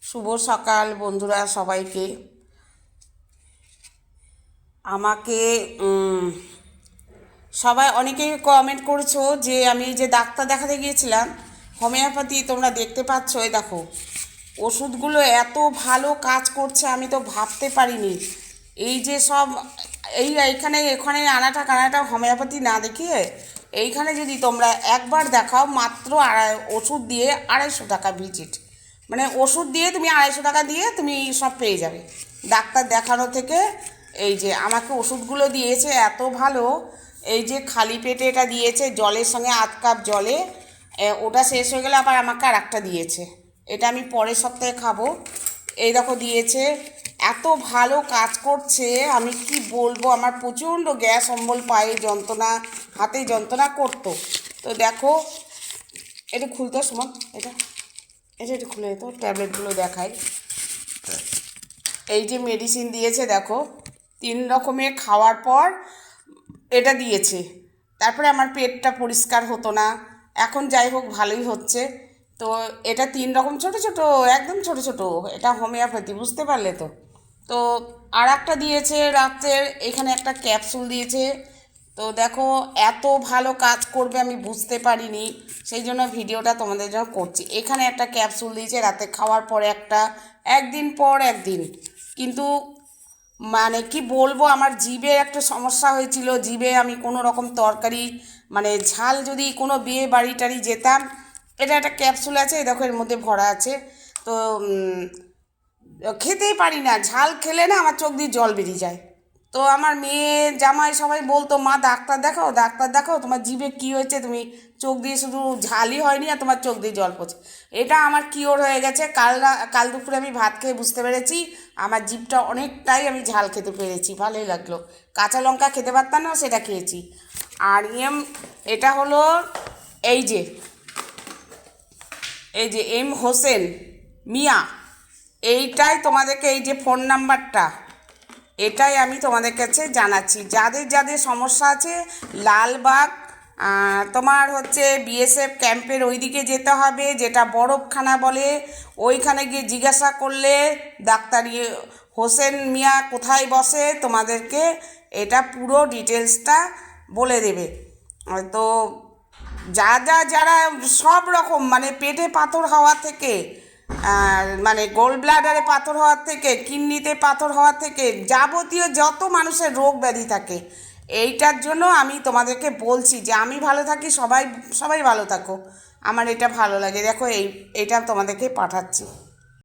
শুভ সকাল বন্ধুরা সবাইকে। আমাকে সবাই অনেকেই কমেন্ট করেছো যে আমি যে ডাক্তার দেখাতে গিয়েছিলাম হোমিওপ্যাথি, তোমরা দেখতে পাচ্ছ এই দেখো ওষুধগুলো এত ভালো কাজ করছে আমি তো ভাবতে পারিনি। এই যে সব এইখানে এখানে আনাটা কানাটা হোমিওপ্যাথি না দেখিয়ে এইখানে যদি তোমরা একবার দেখাও মাত্র ওষুধ দিয়ে 250 টাকা ভিজিট, মানে ওষুধ দিয়ে তুমি 250 টাকা দিয়ে তুমি সব পেয়ে যাবে ডাক্তার দেখানো থেকে। এই যে আমাকে ওষুধগুলো দিয়েছে এত ভালো, এই যে খালি পেটে এটা দিয়েছে জলের সঙ্গে 8 কাপ জলে, ওটা শেষ হয়ে গেলে আবার আমাকে আর একটা দিয়েছে, এটা আমি পরের সপ্তাহে খাবো। এই দেখো দিয়েছে, এত ভালো কাজ করছে আমি কি বলবো। আমার প্রচণ্ড গ্যাস অম্বল, পায়ে যন্ত্রণা, হাতে যন্ত্রণা করতো। তো দেখো এটা খুলতে সময় এটা এটা একটু খুলে যেত, ট্যাবলেটগুলো দেখাই। এই যে মেডিসিন দিয়েছে দেখো 3 রকমের খাওয়ার পর এটা দিয়েছে, তারপরে আমার পেটটা পরিষ্কার হতো না, এখন যাই হোক ভালোই হচ্ছে। তো এটা 3 রকম ছোট ছোট, একদম ছোট ছোট, এটা হোমিওপ্যাথি, বুঝতে পারলে তো। তো আর একটা দিয়েছে রাত্রের, এখানে একটা ক্যাপসুল দিয়েছে। তো দেখো এত ভালো কাজ করবে আমি বুঝতে পারিনি, সেই জন্য ভিডিওটা তোমাদের জন্য করছি। এখানে একটা ক্যাপসুল দিয়েছে রাতে খাওয়ার পরে একটা, একদিন পর একদিন। কিন্তু মানে কি বলবো, আমার জিভে একটা সমস্যা হয়েছিল, জিভে আমি কোনো রকম তরকারি মানে ঝাল যদি কোনো বিয়ে বাড়ি টাড়ি যেতাম, এটা একটা ক্যাপসুল আছে এই দেখো এর মধ্যে ভরা আছে। তো খেতেই পারি না, ঝাল খেলে না আমার চোখ দিয়ে জল বেরিয়ে যায়। তো আমার মেয়ে জামাই সবাই বলতো মা ডাক্তার দেখাও ডাক্তার দেখাও, তোমার জিভে কী হয়েছে, তুমি চোখ দিয়ে শুধু ঝালই হয়নি আর তোমার চোখ দিয়ে জল পড়ছে। এটা আমার কিওর হয়ে গেছে। কাল দুপুরে আমি ভাত খেয়ে বুঝতে পেরেছি আমার জিভটা অনেকটাই আমি ঝাল খেতে পেরেছি, ভালোই লাগলো। কাঁচা লঙ্কা খেতে পারতাম না, সেটা খেয়েছি। আর এটা হলো এই যে এম হোসেন মিয়া, এইটাই তোমাদেরকে, এই যে ফোন নাম্বারটা, এটাই আমি তোমাদের কাছে জানাচ্ছি। যাদের যাদের সমস্যা আছে লালবাগ, তোমার হচ্ছে বিএসএফ ক্যাম্পের ওইদিকে যেতে হবে, যেটা বরফখানা বলে, ওইখানে গিয়ে জিজ্ঞাসা করলে ডাক্তার হোসেন মিয়া কোথায় বসে তোমাদেরকে এটা পুরো ডিটেলসটা বলে দেবে। তো যারা সব রকম মানে পেটে পাথর হওয়া থেকে, মানে গোল্ড ব্লাডারে পাথর হওয়ার থেকে, কিডনিতে পাথর হওয়ার থেকে, যাবতীয় যত মানুষের রোগ ব্যাধি থাকে, এইটার জন্য আমি তোমাদেরকে বলছি যে আমি ভালো থাকি, সবাই সবাই ভালো থাকো, আমার এটা ভালো লাগে। দেখো এটা তোমাদেরকে পাঠাচ্ছি।